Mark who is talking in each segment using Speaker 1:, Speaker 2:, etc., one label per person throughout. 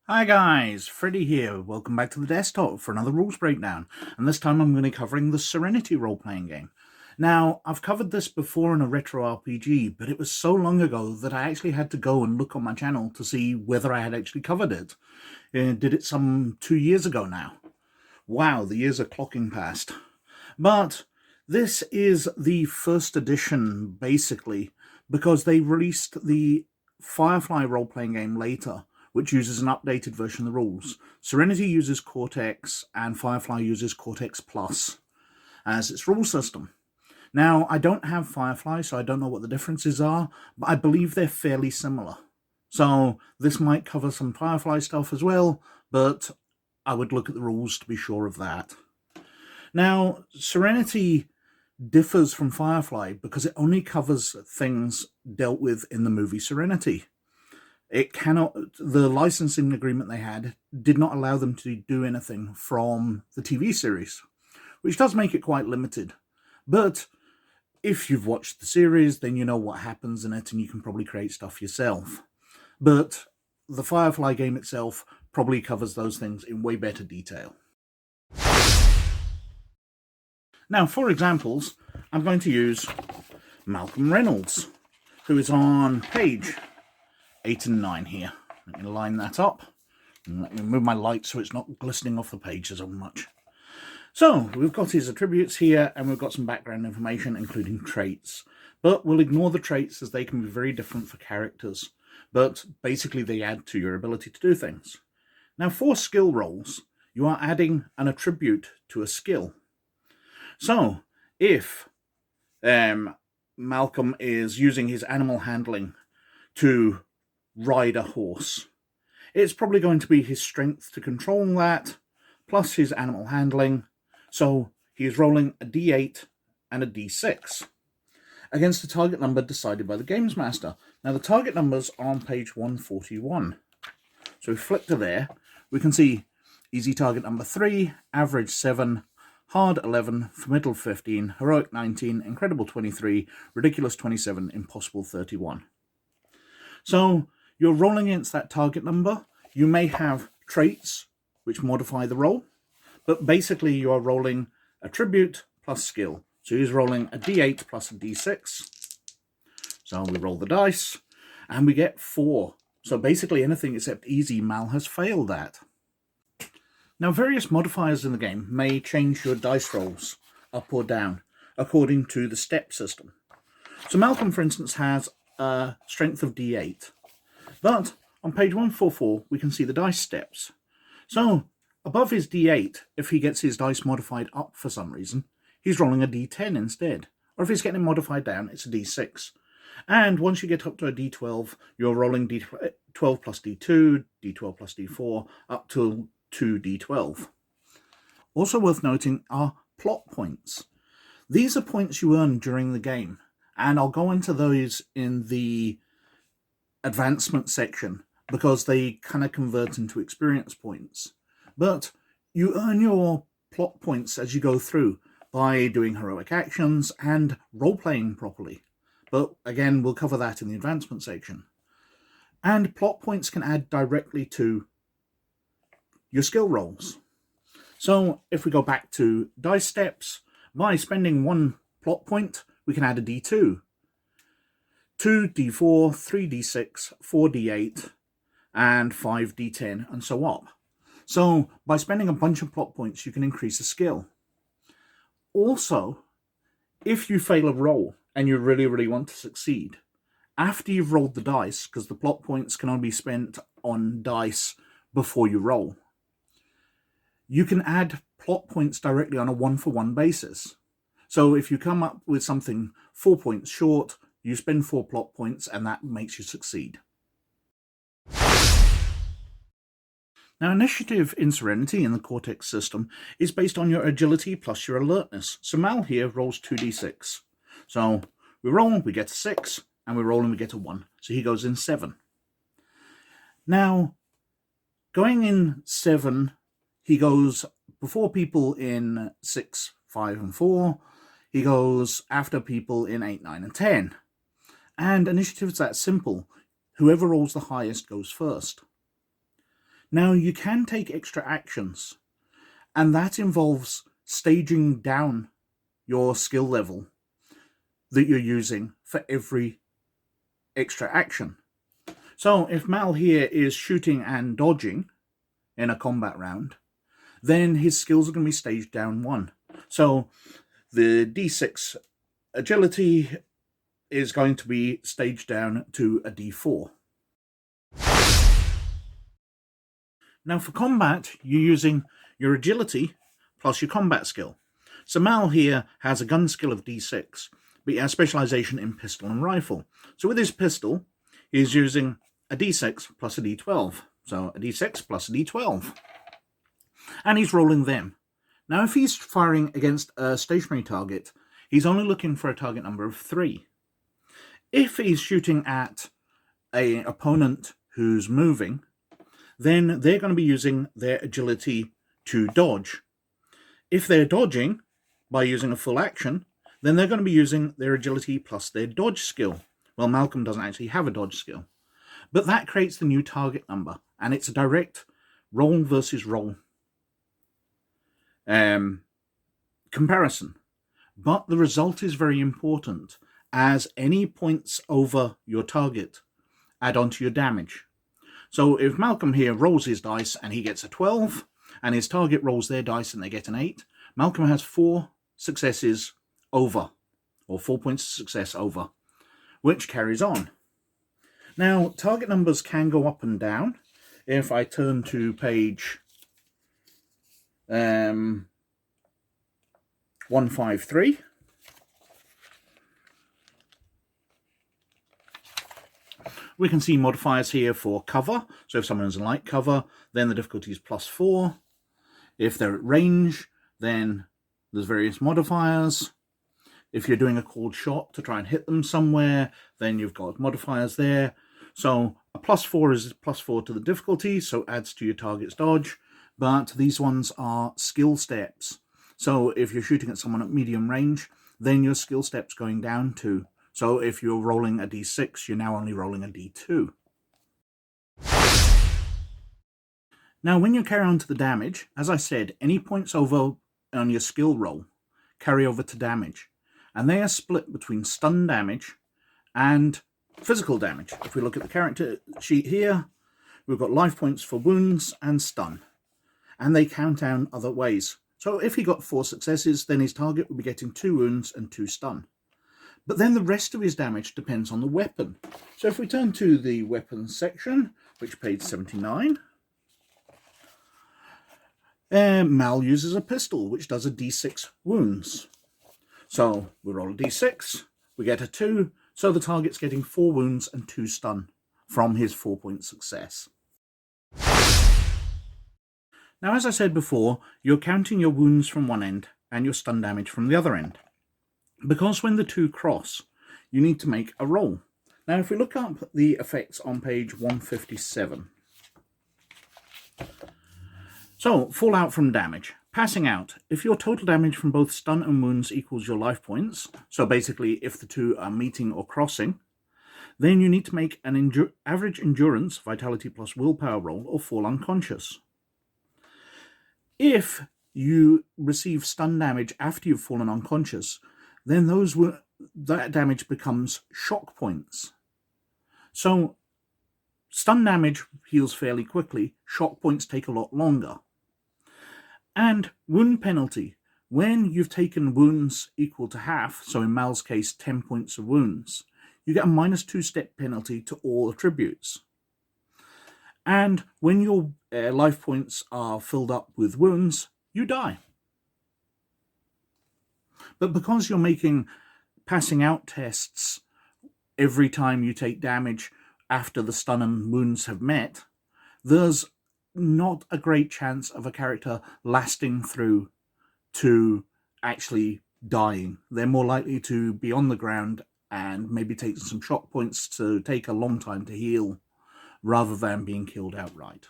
Speaker 1: Hi guys, Freddy here. Welcome back to the desktop for another rules breakdown, and this time I'm going to be covering the Serenity role-playing game. Now, I've covered this before in a retro RPG, but it was so long ago that I actually had to go and look on my channel to see whether I had actually covered it. I did it some 2 years ago now. Wow, the years are clocking past. But this is the first edition, basically, because they released the Firefly role-playing game later, which uses an updated version of the rules. Serenity uses Cortex, and Firefly uses Cortex Plus as its rule system. Now, I don't have Firefly, so I don't know what the differences are, but I believe they're fairly similar. So this might cover some Firefly stuff as well, but I would look at the rules to be sure of that. Now, Serenity differs from Firefly because it only covers things dealt with in the movie Serenity. The licensing agreement they had did not allow them to do anything from the TV series, which does make it quite limited. But if you've watched the series, then you know what happens in it and you can probably create stuff yourself. But the Firefly game itself probably covers those things in way better detail. Now, for examples, I'm going to use Malcolm Reynolds, who is on page 8 and 9 here. Let me line that up. And let me move my light so it's not glistening off the page so much. So, we've got his attributes here, and we've got some background information, including traits. But we'll ignore the traits as they can be very different for characters. But basically they add to your ability to do things. Now, for skill rolls, you are adding an attribute to a skill. So, if Malcolm is using his animal handling to ride a horse, it's probably going to be his strength to control that, plus his animal handling. So he is rolling a d8 and a d6 against the target number decided by the Games Master. Now the target numbers are on page 141. So we flick to there, we can see easy target number 3, average 7, hard 11, formidable 15, heroic 19, incredible 23, ridiculous 27, impossible 31. So you're rolling against that target number. You may have traits which modify the roll, but basically you are rolling attribute plus skill. So he's rolling a d8 plus a d6. So we roll the dice, and we get 4. So basically anything except easy Mal has failed at. Now, various modifiers in the game may change your dice rolls up or down according to the step system. So Malcolm, for instance, has a strength of d8. But on page 144, we can see the dice steps. So above his d8, if he gets his dice modified up for some reason, he's rolling a d10 instead. Or if he's getting modified down, it's a d6. And once you get up to a d12, you're rolling d12 plus d2, d12 plus d4, up to 2d12. Also worth noting are plot points. These are points you earn during the game, and I'll go into those in the advancement section because they kind of convert into experience points. But you earn your plot points as you go through by doing heroic actions and role-playing properly. But again, we'll cover that in the advancement section. And plot points can add directly to your skill rolls. So if we go back to dice steps, by spending 1 plot point, we can add a d2, 2d4, 3d6, 4d8, and 5d10, and so on. So by spending a bunch of plot points, you can increase a skill. Also, if you fail a roll and you really want to succeed, after you've rolled the dice, because the plot points can only be spent on dice before you roll, you can add plot points directly on a 1-for-1 basis. So if you come up with something 4 points short, you spend 4 plot points and that makes you succeed. Now, initiative in Serenity in the Cortex system is based on your agility plus your alertness. So Mal here rolls 2d6. So we roll, we get a 6, and we roll and we get a 1. So he goes in 7. Now, going in 7, he goes before people in 6, 5, and 4. He goes after people in 8, 9, and 10. And initiative's that simple. Whoever rolls the highest goes first. Now, you can take extra actions, and that involves staging down your skill level that you're using for every extra action. So if Mal here is shooting and dodging in a combat round, then his skills are going to be staged down 1. So the D6 agility is going to be staged down to a D4. Now for combat, you're using your agility plus your combat skill. So Mal here has a gun skill of D6, but he has specialization in pistol and rifle. So with his pistol, he's using a D6 plus a D12. So a D6 plus a D12. And he's rolling them. Now if he's firing against a stationary target, he's only looking for a target number of 3. If he's shooting at an opponent who's moving, then they're going to be using their agility to dodge. If they're dodging by using a full action, then they're going to be using their agility plus their dodge skill. Well, Malcolm doesn't actually have a dodge skill. But that creates the new target number, and it's a direct roll versus roll comparison. But the result is very important, as any points over your target add on to your damage. So if Malcolm here rolls his dice and he gets a 12, and his target rolls their dice and they get an 8, Malcolm has 4 successes over, or 4 points of success over, which carries on. Now, target numbers can go up and down. If I turn to page 153, we can see modifiers here for cover. So if someone's in light cover, then the difficulty is +4. If they're at range, then there's various modifiers. If you're doing a cold shot to try and hit them somewhere, then you've got modifiers there. So a +4 is +4 to the difficulty, so it adds to your target's dodge. But these ones are skill steps. So if you're shooting at someone at medium range, then your skill step's going down too. So if you're rolling a D6, you're now only rolling a D2. Now, when you carry on to the damage, as I said, any points over on your skill roll carry over to damage. And they are split between stun damage and physical damage. If we look at the character sheet here, we've got life points for wounds and stun. And they count down other ways. So if he got 4 successes, then his target would be getting 2 wounds and 2 stun. But then the rest of his damage depends on the weapon. So if we turn to the weapons section, which page 79, Mal uses a pistol, which does a D6 wounds. So we roll a D6, we get a 2, so the target's getting 4 wounds and 2 stun from his 4-point success. Now, as I said before, you're counting your wounds from one end and your stun damage from the other end. Because when the 2 cross, you need to make a roll. Now, if we look up the effects on page 157. So, fallout from damage. Passing out. If your total damage from both stun and wounds equals your life points, so basically if the 2 are meeting or crossing, then you need to make an average endurance, vitality plus willpower roll, or fall unconscious. If you receive stun damage after you've fallen unconscious, then that damage becomes shock points. So stun damage heals fairly quickly, shock points take a lot longer. And wound penalty. When you've taken wounds equal to half, so in Mal's case 10 points of wounds, you get a -2 step penalty to all attributes. And when your life points are filled up with wounds, you die. But because you're making passing out tests every time you take damage after the stun and wounds have met, there's not a great chance of a character lasting through to actually dying. They're more likely to be on the ground and maybe taking some shock points to take a long time to heal, rather than being killed outright.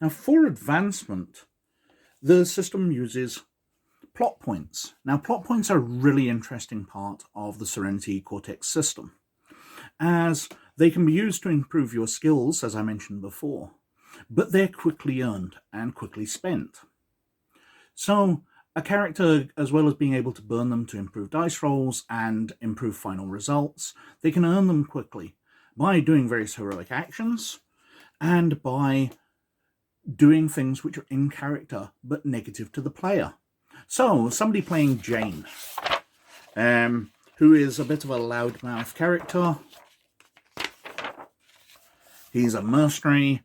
Speaker 1: Now, for advancement, the system uses plot points. Now, plot points are a really interesting part of the Serenity Cortex system, as They can be used to improve your skills, as I mentioned before, but they're quickly earned and quickly spent. So a character, as well as being able to burn them to improve dice rolls and improve final results, they can earn them quickly by doing various heroic actions and by doing things which are in character but negative to the player. So somebody playing Jane, who is a bit of a loudmouth character. He's a mercenary,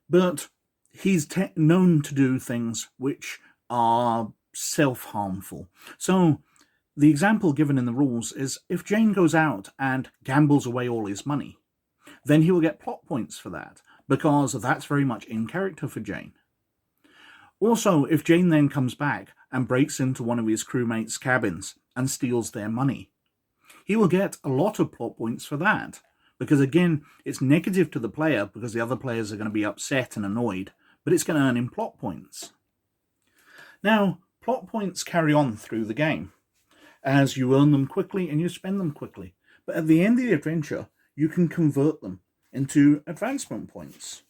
Speaker 1: but he's known to do things which are self-harmful. So the example given in the rules is if Jane goes out and gambles away all his money, then he will get plot points for that, because that's very much in character for Jane. Also, if Jane then comes back and breaks into one of his crewmates' cabins and steals their money, he will get a lot of plot points for that, because again, it's negative to the player because the other players are going to be upset and annoyed, but it's going to earn him plot points. Now, plot points carry on through the game as you earn them quickly and you spend them quickly, but at the end of the adventure, you can convert them into advancement points.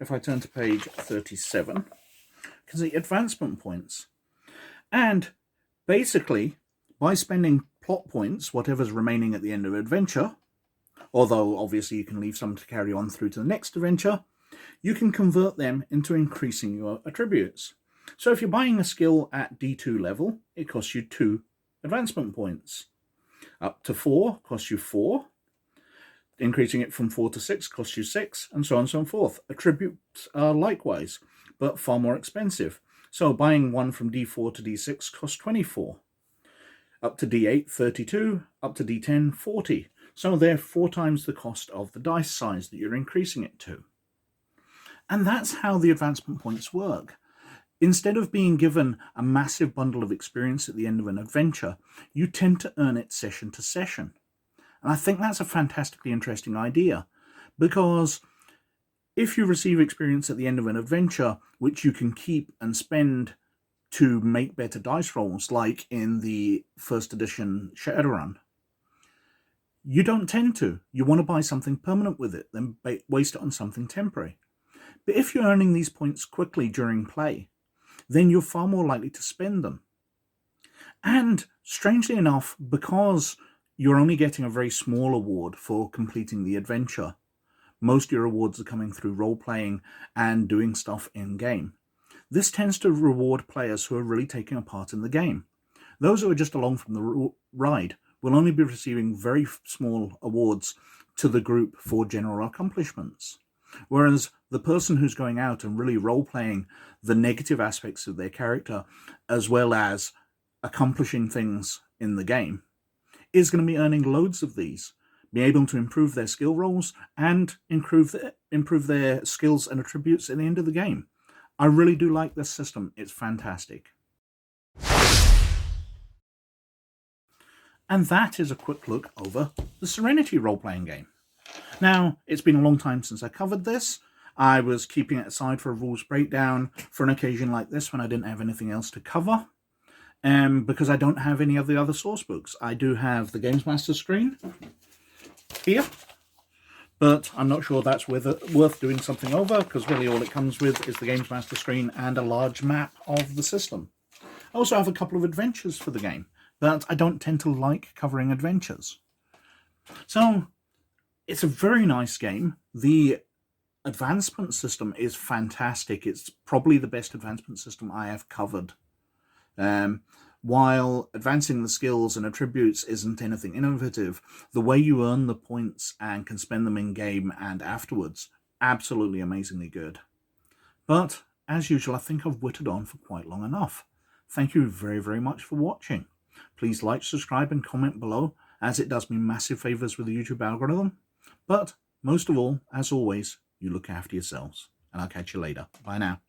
Speaker 1: If I turn to page 37, you can see advancement points. And basically, by spending plot points, whatever's remaining at the end of adventure, although obviously you can leave some to carry on through to the next adventure, you can convert them into increasing your attributes. So if you're buying a skill at D2 level, it costs you 2 advancement points. Up to 4 costs you 4. Increasing it from 4 to 6 costs you 6, and so on and so forth. Attributes are likewise, but far more expensive. So buying one from D4 to D6 costs 24. Up to D8, 32. Up to D10, 40. So they're 4 times the cost of the dice size that you're increasing it to. And that's how the advancement points work. Instead of being given a massive bundle of experience at the end of an adventure, you tend to earn it session to session. And I think that's a fantastically interesting idea, because if you receive experience at the end of an adventure, which you can keep and spend to make better dice rolls, like in the first edition Shadowrun, you don't tend to. You want to buy something permanent with it, then waste it on something temporary. But if you're earning these points quickly during play, then you're far more likely to spend them. And strangely enough, because you're only getting a very small award for completing the adventure, most of your rewards are coming through role-playing and doing stuff in-game. This tends to reward players who are really taking a part in the game. Those who are just along from the ride will only be receiving very small awards to the group for general accomplishments. Whereas the person who's going out and really role-playing the negative aspects of their character, as well as accomplishing things in the game, is going to be earning loads of these, be able to improve their skill rolls and improve their skills and attributes at the end of the game. I really do like this system. It's fantastic. And that is a quick look over the Serenity role-playing game. Now, it's been a long time since I covered this. I was keeping it aside for a rules breakdown for an occasion like this when I didn't have anything else to cover. Because I don't have any of the other source books. I do have the Games Master screen here, but I'm not sure that's worth doing something over, because really all it comes with is the Games Master screen and a large map of the system. I also have a couple of adventures for the game, but I don't tend to like covering adventures. So it's a very nice game. The advancement system is fantastic. It's probably the best advancement system I have covered. While advancing the skills and attributes isn't anything innovative, the way you earn the points and can spend them in game and afterwards, absolutely amazingly good. But as usual, I think I've whittled on for quite long enough. Thank you very, very much for watching. Please like, subscribe and comment below, as it does me massive favours with the YouTube algorithm. But most of all, as always, you look after yourselves, and I'll catch you later. Bye now.